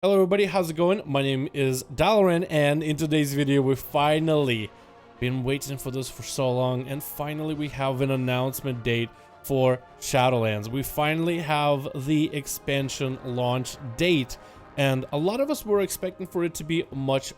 Hello everybody, how's it going? My name is Dalaran, and in today's video we finally been waiting for this for so long, and finally we have an announcement date for Shadowlands. We finally have the expansion launch date, and a lot of us were expecting for it to be much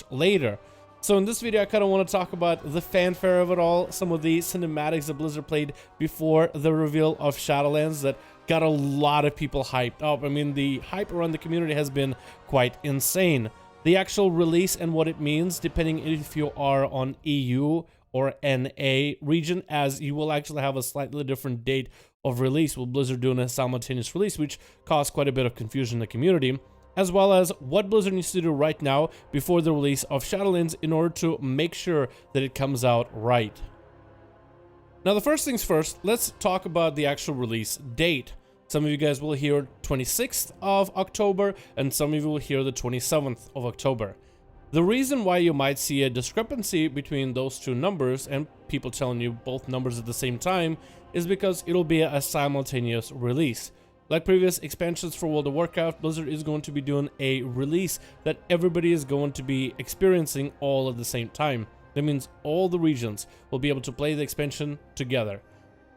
later. So in this video I kind of want to talk about the fanfare of it all, some of the cinematics that Blizzard played before the reveal of Shadowlands that got a lot of people hyped up. I mean, the hype around the community has been quite insane. The actual release and what it means, depending if you are on EU or NA region, as you will actually have a slightly different date of release with Blizzard doing a simultaneous release, which caused quite a bit of confusion in the community, as well as what Blizzard needs to do right now before the release of Shadowlands in order to make sure that it comes out right. Now, the first things first, let's talk about the actual release date. Some of you guys will hear 26th of October, and some of you will hear the 27th of October. The reason why you might see a discrepancy between those two numbers and people telling you both numbers at the same time is because it'll be a simultaneous release. Like previous expansions for World of Warcraft, Blizzard is going to be doing a release that everybody is going to be experiencing all at the same time. That means all the regions will be able to play the expansion together.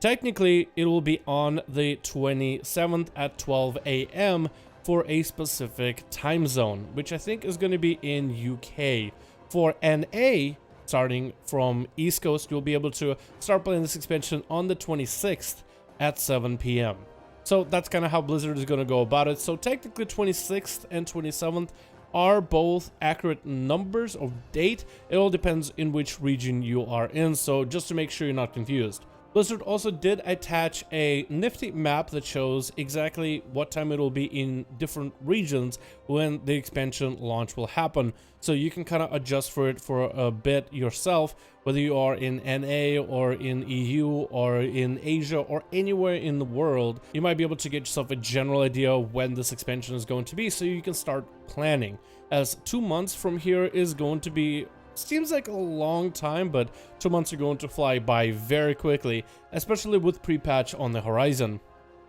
Technically, it will be on the 27th at 12 AM for a specific time zone, which I think is going to be in UK. For NA, starting from East Coast, you'll be able to start playing this expansion on the 26th at 7 PM. So that's kind of how Blizzard is going to go about it. So technically 26th and 27th are both accurate numbers of date. It all depends in which region you are in, so just to make sure you're not confused. Blizzard also did attach a nifty map that shows exactly what time it will be in different regions when the expansion launch will happen. So you can kind of adjust for it for a bit yourself, whether you are in NA or in EU or in Asia or anywhere in the world. You might be able to get yourself a general idea of when this expansion is going to be so you can start planning, as 2 months from here is going to be, seems like a long time, but 2 months are going to fly by very quickly, especially with Prepatch on the horizon.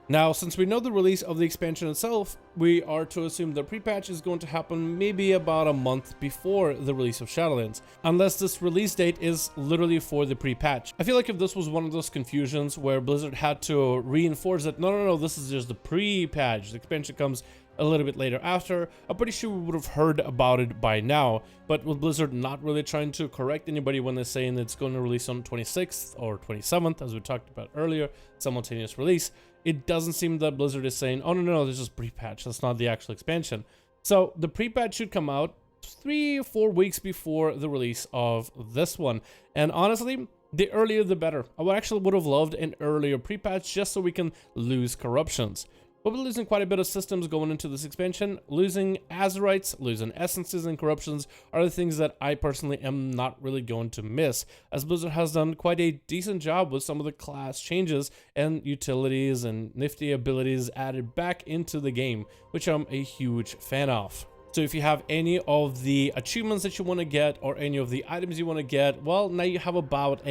Now, since we know the release of the expansion itself, we are to assume the Prepatch is going to happen maybe about a month before the release of Shadowlands, unless this release date is literally for the Prepatch. I feel like if this was one of those confusions where Blizzard had to reinforce that, no, this is just the Prepatch, the expansion comes a little bit later after, I'm pretty sure we would have heard about it by now. But with Blizzard not really trying to correct anybody when they're saying it's going to release on 26th or 27th, as we talked about earlier, simultaneous release, it doesn't seem that Blizzard is saying, oh no, this is pre-patch, that's not the actual expansion. So the pre-patch should come out 3 or 4 weeks before the release of this one, and honestly, the earlier the better. I would have loved an earlier pre-patch just so we can lose corruptions. We'll be losing quite a bit of systems going into this expansion. Losing Azerites, losing essences and corruptions are the things that I personally am not really going to miss, as Blizzard has done quite a decent job with some of the class changes and utilities and nifty abilities added back into the game, which I'm a huge fan of. So if you have any of the achievements that you want to get or any of the items you want to get, well, now you have about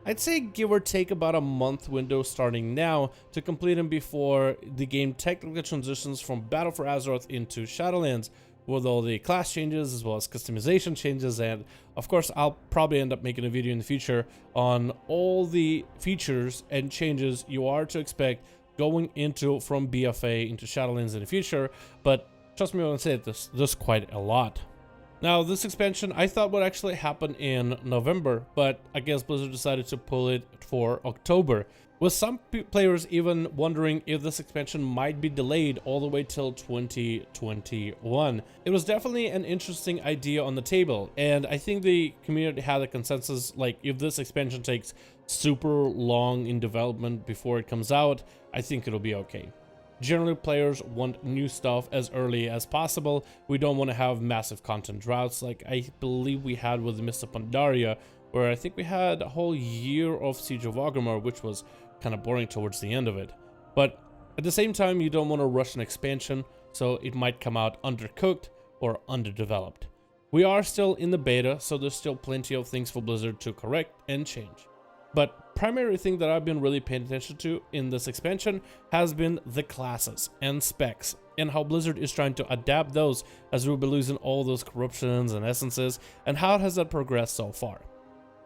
I'd say give or take about a month window starting now to complete them before the game technically transitions from Battle for Azeroth into Shadowlands, with all the class changes as well as customization changes. And of course, I'll probably end up making a video in the future on all the features and changes you are to expect going into from BFA into Shadowlands in the future. But trust me when I say there's quite a lot. Now, this expansion I thought would actually happen in November, but I guess Blizzard decided to pull it for October, with some players even wondering if this expansion might be delayed all the way till 2021. It was definitely an interesting idea on the table, and I think the community had a consensus, like, if this expansion takes super long in development before it comes out, I think it'll be okay. Generally, players want new stuff as early as possible. We don't want to have massive content droughts like I believe we had with Mr. Pandaria, where I think we had a whole year of Siege of Orgrimmar, which was kind of boring towards the end of it. But at the same time, you don't want to rush an expansion, so it might come out undercooked or underdeveloped. We are still in the beta, so there's still plenty of things for Blizzard to correct and change. But primary thing that I've been really paying attention to in this expansion has been the classes and specs. and how Blizzard is trying to adapt those as we'll be losing all those corruptions and essences, and how has that progressed so far.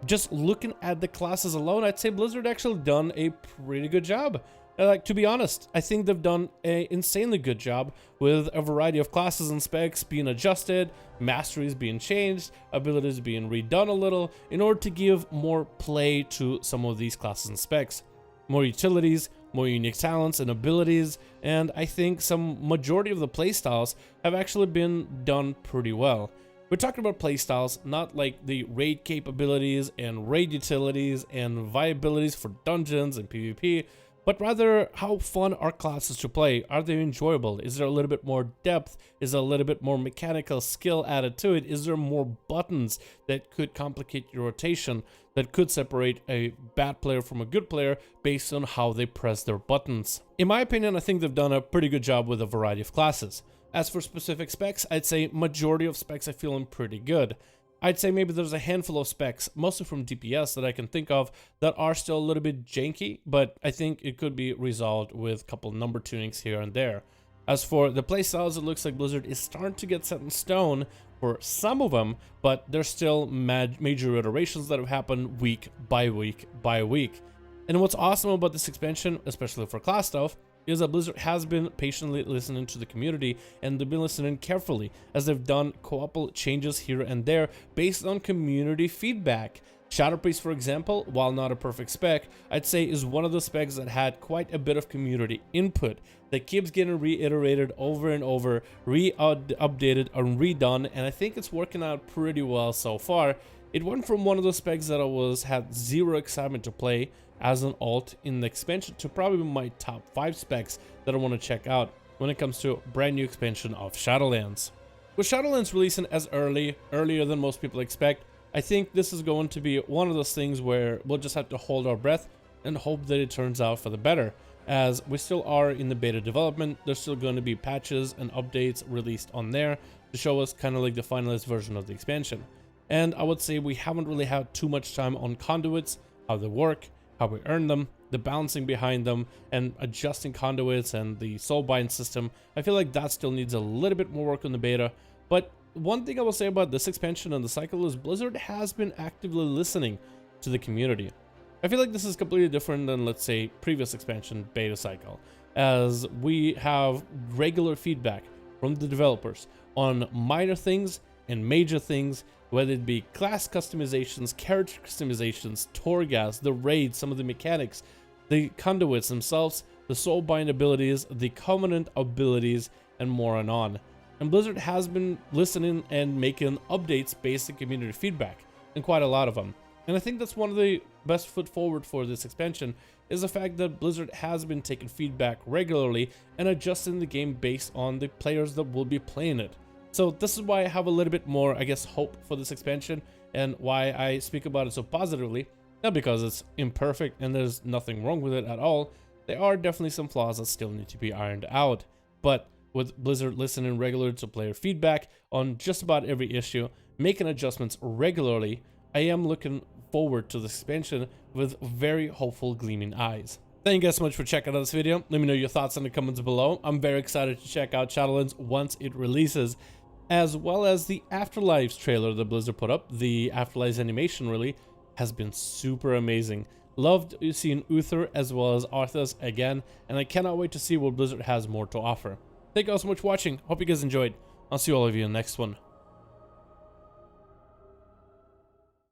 Just looking at the classes alone, I'd say Blizzard actually done a pretty good job. Like, to be honest, I think they've done an insanely good job with a variety of classes and specs being adjusted, masteries being changed, abilities being redone a little in order to give more play to some of these classes and specs. More utilities, more unique talents and abilities, and I think some majority of the playstyles have actually been done pretty well. We're talking about playstyles, not like the raid capabilities and raid utilities and viabilities for dungeons and PvP, but rather how fun are classes to play. Are they enjoyable? Is there a little bit more depth? Is there a little bit more mechanical skill added to it? Is there more buttons that could complicate your rotation, that could separate a bad player from a good player based on how they press their buttons? In my opinion, I think they've done a pretty good job with a variety of classes. As for specific specs, I'd say majority of specs are feeling pretty good. I'd say maybe there's a handful of specs, mostly from DPS that I can think of, that are still a little bit janky, but I think it could be resolved with a couple number tunings here and there. As for the playstyles, it looks like Blizzard is starting to get set in stone for some of them, but there's still major iterations that have happened week by week by week. And what's awesome about this expansion, especially for class stuff, is that Blizzard has been patiently listening to the community, and they've been listening carefully as they've done couple changes here and there based on community feedback. Shadow Priest, for example, while not a perfect spec, I'd say is one of the specs that had quite a bit of community input that keeps getting reiterated over and over, updated and redone, and I think it's working out pretty well so far. It went from one of the specs that I had zero excitement to play as an alt in the expansion to probably my top 5 specs that I want to check out when it comes to a brand new expansion of Shadowlands. With Shadowlands releasing as earlier than most people expect, I think this is going to be one of those things where we'll just have to hold our breath and hope that it turns out for the better. As we still are in the beta development, there's still going to be patches and updates released on there to show us kind of like the finalized version of the expansion. And I would say we haven't really had too much time on conduits, how they work, how we earn them, the balancing behind them, and adjusting conduits and the soulbind system. I feel like that still needs a little bit more work on the beta, but one thing I will say about this expansion and the cycle is Blizzard has been actively listening to the community. I feel like this is completely different than, let's say, previous expansion beta cycle, as we have regular feedback from the developers on minor things and major things, whether it be class customizations, character customizations, Torghast, the raids, some of the mechanics, the conduits themselves, the soulbind abilities, the covenant abilities, and more and on. And Blizzard has been listening and making updates based on community feedback, and quite a lot of them. And I think that's one of the best foot forward for this expansion, is the fact that Blizzard has been taking feedback regularly and adjusting the game based on the players that will be playing it. So this is why I have a little bit more, I guess, hope for this expansion, and why I speak about it so positively. Not because it's imperfect and there's nothing wrong with it at all. There are definitely some flaws that still need to be ironed out. But with Blizzard listening regularly to player feedback on just about every issue, making adjustments regularly, I am looking forward to the expansion with very hopeful, gleaming eyes. Thank you guys so much for checking out this video. Let me know your thoughts in the comments below. I'm very excited to check out Shadowlands once it releases, as well as the Afterlives trailer that Blizzard put up. The Afterlives animation really has been super amazing. Loved seeing Uther as well as Arthas again, and I cannot wait to see what Blizzard has more to offer. Thank you all so much for watching. Hope you guys enjoyed. I'll see all of you in the next one.